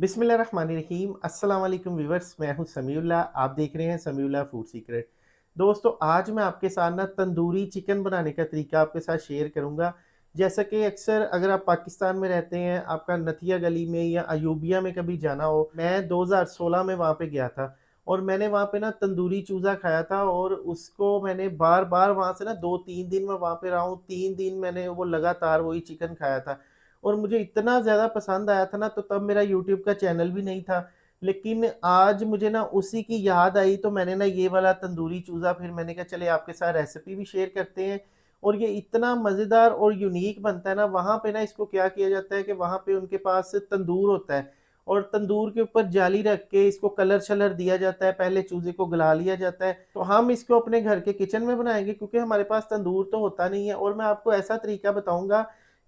बिस्मिल्लाहिर्रहमानिर्रहीम अस्सलाम वालेकुम व्यूअर्स, मैं हूं समीउल्लाह। आप देख रहे हैं समीउल्लाह फूड सीक्रेट। दोस्तों, आज मैं आपके साथ ना तंदूरी चिकन बनाने का तरीका आपके साथ शेयर करूंगा। जैसा कि अक्सर अगर आप पाकिस्तान में रहते हैं, आपका नथिया गली में या अयूबिया में कभी जाना हो, मैं 2016 में वहाँ पे गया था और मैंने वहाँ पे ना तंदूरी चूज़ा खाया था और उसको मैंने बार बार वहाँ से ना 2-3 दिन मैं वहाँ पे रहा हूँ। 3 दिन मैंने वो लगातार वही चिकन खाया था और मुझे इतना ज़्यादा पसंद आया था ना, तो तब मेरा यूट्यूब का चैनल भी नहीं था। लेकिन आज मुझे ना उसी की याद आई, तो मैंने ना ये वाला तंदूरी चूज़ा फिर मैंने कहा चलिए आपके साथ रेसिपी भी शेयर करते हैं। और ये इतना मज़ेदार और यूनिक बनता है ना, वहाँ पे ना इसको क्या किया जाता है कि वहाँ पे उनके पास तंदूर होता है और तंदूर के ऊपर जाली रख के इसको कलर-शलर दिया जाता है, पहले चूज़े को गला लिया जाता है। तो हम इसको अपने घर के किचन में बनाएँगे क्योंकि हमारे पास तंदूर तो होता नहीं है, और मैं आपको ऐसा तरीका बताऊँगा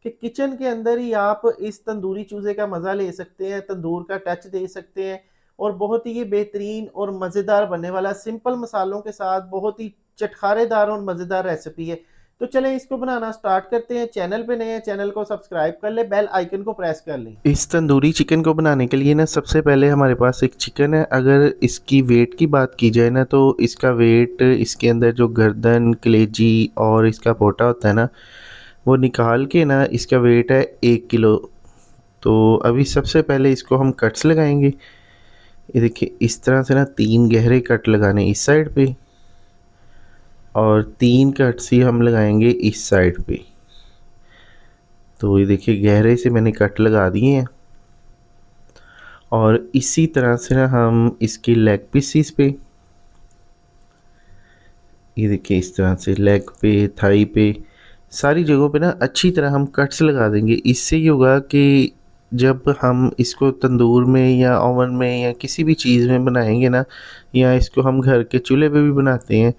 कि किचन के अंदर ही आप इस तंदूरी चूज़े का मज़ा ले सकते हैं, तंदूर का टच दे सकते हैं और बहुत ही ये बेहतरीन और मज़ेदार बनने वाला सिंपल मसालों के साथ बहुत ही चटखारेदार और मज़ेदार रेसिपी है। तो चलें इसको बनाना स्टार्ट करते हैं। चैनल पे नए हैं, चैनल को सब्सक्राइब कर लें, बेल आइकन को प्रेस कर लें। इस तंदूरी चिकन को बनाने के लिए ना सबसे पहले हमारे पास एक चिकन है। अगर इसकी वेट की बात की जाए ना, तो इसका वेट, इसके अंदर जो गर्दन, कलेजी और इसका पोटा होता है ना, वो निकाल के ना इसका वेट है 1 किलो। तो अभी सबसे पहले इसको हम कट्स लगाएंगे। ये देखिए, इस तरह से ना 3 गहरे कट लगाने इस साइड पे और 3 कट्स ही हम लगाएंगे इस साइड पे। तो ये देखिए, गहरे से मैंने कट लगा दिए हैं और इसी तरह से ना हम इसकी लेग पीसीस पे, ये देखिए इस तरह से लेग पे, थाई पे, सारी जगहों पे ना अच्छी तरह हम कट्स लगा देंगे। इससे ये होगा कि जब हम इसको तंदूर में या ओवन में या किसी भी चीज़ में बनाएंगे ना, या इसको हम घर के चूल्हे पे भी बनाते हैं,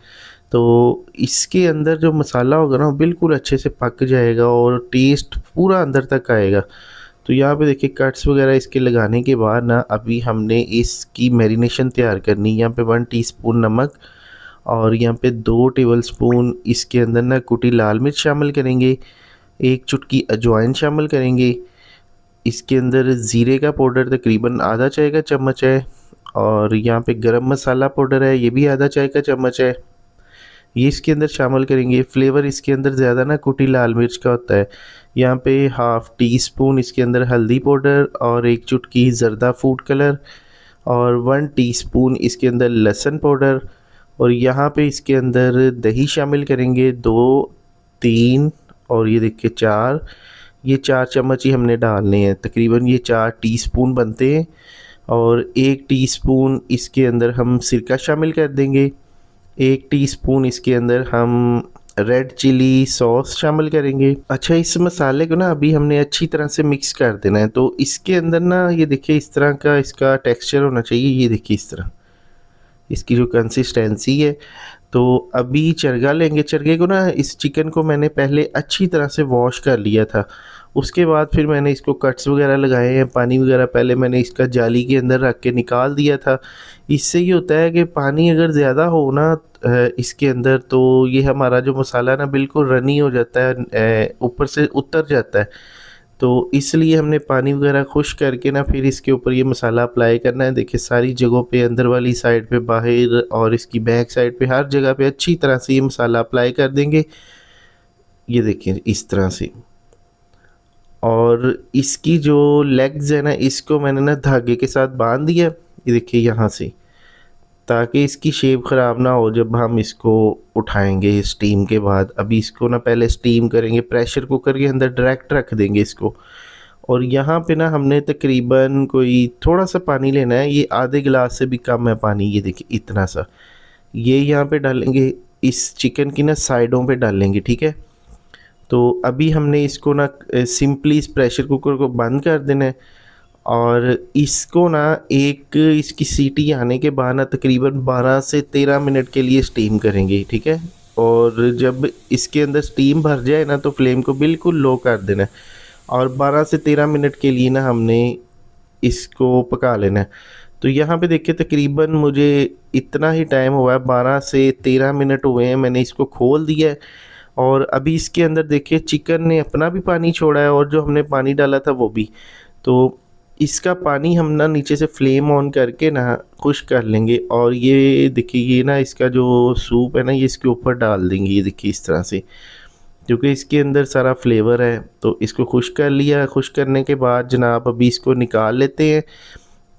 तो इसके अंदर जो मसाला होगा ना वो बिल्कुल अच्छे से पक जाएगा और टेस्ट पूरा अंदर तक आएगा। तो यहाँ पे देखिए, कट्स वगैरह इसके लगाने के बाद ना अभी हमने इसकी मैरिनेशन तैयार करनी है। यहाँ पे 1 टीस्पून नमक और यहाँ पे 2 टेबलस्पून इसके अंदर ना कुटी लाल मिर्च शामिल करेंगे, 1 चुटकी अजवाइन शामिल करेंगे। इसके अंदर ज़ीरे का पाउडर तकरीबन आधा चाय का चम्मच है और यहाँ पे गरम मसाला पाउडर है, ये भी आधा चाय का चम्मच है, ये इसके अंदर शामिल करेंगे। फ्लेवर इसके अंदर ज़्यादा ना कुटी लाल मिर्च का होता है। यहाँ पे हाफ़ टी स्पून इसके अंदर हल्दी पाउडर और 1 चुटकी ज़रदा फूड कलर और 1 टीस्पून इसके अंदर लहसुन पाउडर। और यहाँ पे इसके अंदर दही शामिल करेंगे 2-3 और ये देखिए 4, ये 4 चम्मच ही हमने डालने हैं। तकरीबन ये 4 टीस्पून बनते हैं और 1 टीस्पून इसके अंदर हम सिरका शामिल कर देंगे। 1 टीस्पून इसके अंदर हम रेड चिली सॉस शामिल करेंगे। अच्छा, इस मसाले को ना अभी हमने अच्छी तरह से मिक्स कर देना है। तो इसके अंदर ना ये देखिए इस तरह का इसका टेक्सचर होना चाहिए, ये देखिए इस तरह इसकी जो कंसिस्टेंसी है। तो अभी चरगा लेंगे। चरगे को ना, इस चिकन को मैंने पहले अच्छी तरह से वॉश कर लिया था, उसके बाद फिर मैंने इसको कट्स वगैरह लगाए हैं। पानी वगैरह पहले मैंने इसका जाली के अंदर रख के निकाल दिया था। इससे ये होता है कि पानी अगर ज़्यादा हो ना इसके अंदर, तो ये हमारा जो मसाला ना बिल्कुल रनी हो जाता है, ऊपर से उतर जाता है। तो इसलिए हमने पानी वगैरह खुश करके ना फिर इसके ऊपर ये मसाला अप्लाई करना है। देखिए सारी जगहों पे, अंदर वाली साइड पे, बाहर और इसकी बैक साइड पे, हर जगह पे अच्छी तरह से ये मसाला अप्लाई कर देंगे। ये देखिए इस तरह से। और इसकी जो लेग्स है ना, इसको मैंने ना धागे के साथ बांध दिया, ये देखिए यहाँ से, ताकि इसकी शेप ख़राब ना हो जब हम इसको उठाएंगे स्टीम के बाद। अभी इसको ना पहले स्टीम करेंगे, प्रेशर कुकर के अंदर डायरेक्ट रख देंगे इसको। और यहाँ पे ना हमने तकरीबन कोई थोड़ा सा पानी लेना है, ये आधे गिलास से भी कम है पानी, ये देखिए इतना सा। ये यहाँ पे डालेंगे, इस चिकन की ना साइडों पे डालेंगे, ठीक है। तो अभी हमने इसको ना सिंपली इस प्रेशर कुकर को बंद कर देना है और इसको ना एक इसकी सीटी आने के बाद ना तकरीबन 12 से 13 मिनट के लिए स्टीम करेंगे, ठीक है। और जब इसके अंदर स्टीम भर जाए ना, तो फ्लेम को बिल्कुल लो कर देना है और 12 से 13 मिनट के लिए ना हमने इसको पका लेना है। तो यहाँ पे देखिए तकरीबन मुझे इतना ही टाइम हुआ है, 12 से 13 मिनट हुए हैं, मैंने इसको खोल दिया है। और अभी इसके अंदर देखिए चिकन ने अपना भी पानी छोड़ा है और जो हमने पानी डाला था वो भी। तो इसका पानी हम ना नीचे से फ्लेम ऑन करके ना खुश्क कर लेंगे, और ये देखिए ये ना इसका जो सूप है ना ये इसके ऊपर डाल देंगे, ये देखिए इस तरह से, क्योंकि इसके अंदर सारा फ्लेवर है। तो इसको खुश्क कर लिया, खुश्क करने के बाद जनाब अभी इसको निकाल लेते हैं।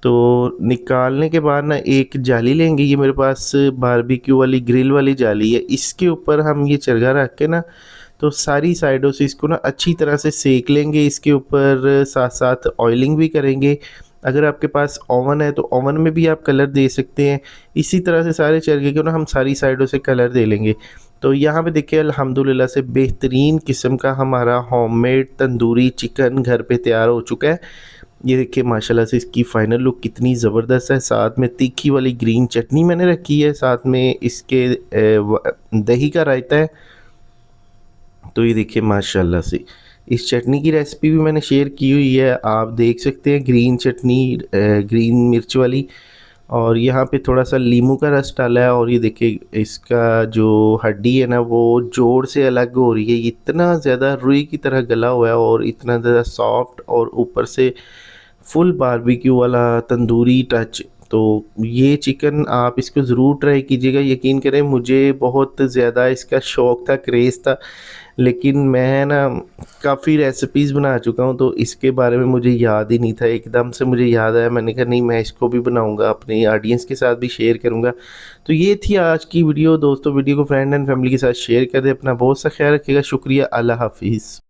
तो निकालने के बाद ना एक जाली लेंगे, ये मेरे पास बारबेक्यू वाली ग्रिल वाली जाली है, इसके ऊपर हम ये चरखा रख के ना तो सारी साइडों से इसको ना अच्छी तरह से सेक लेंगे। इसके ऊपर साथ साथ ऑयलिंग भी करेंगे। अगर आपके पास ओवन है तो ओवन में भी आप कलर दे सकते हैं। इसी तरह से सारे चरखे को ना हम सारी साइडों से कलर दे लेंगे। तो यहाँ पे देखिए अल्हम्दुलिल्लाह से बेहतरीन किस्म का हमारा होममेड तंदूरी चिकन घर पे तैयार हो चुका है। ये देखिए माशाल्लाह से इसकी फ़ाइनल लुक कितनी ज़बरदस्त है। साथ में तीखी वाली ग्रीन चटनी मैंने रखी है, साथ में इसके दही का रायता है। तो ये देखिए माशाल्लाह से इस चटनी की रेसिपी भी मैंने शेयर की हुई है, आप देख सकते हैं। ग्रीन चटनी ग्रीन मिर्च वाली, और यहाँ पे थोड़ा सा नींबू का रस डाला है। और ये देखिए इसका जो हड्डी है ना वो जोड़ से अलग हो रही है, इतना ज़्यादा रुई की तरह गला हुआ है और इतना ज़्यादा सॉफ्ट, और ऊपर से फुल बारबेक्यू वाला तंदूरी टच। तो ये चिकन आप इसको ज़रूर ट्राई कीजिएगा। यकीन करें मुझे बहुत ज़्यादा इसका शौक़ था, क्रेज़ था, लेकिन मैं ना काफ़ी रेसिपीज़ बना चुका हूँ तो इसके बारे में मुझे याद ही नहीं था। एकदम से मुझे याद आया, मैंने कहा नहीं मैं इसको भी बनाऊँगा, अपनी ऑडियंस के साथ भी शेयर करूँगा। तो ये थी आज की वीडियो दोस्तों। वीडियो को फ्रेंड एंड फैमिली के साथ शेयर कर दें। अपना बहुत सा ख्याल रखिएगा। शुक्रिया, अल्लाह हाफ़िज़।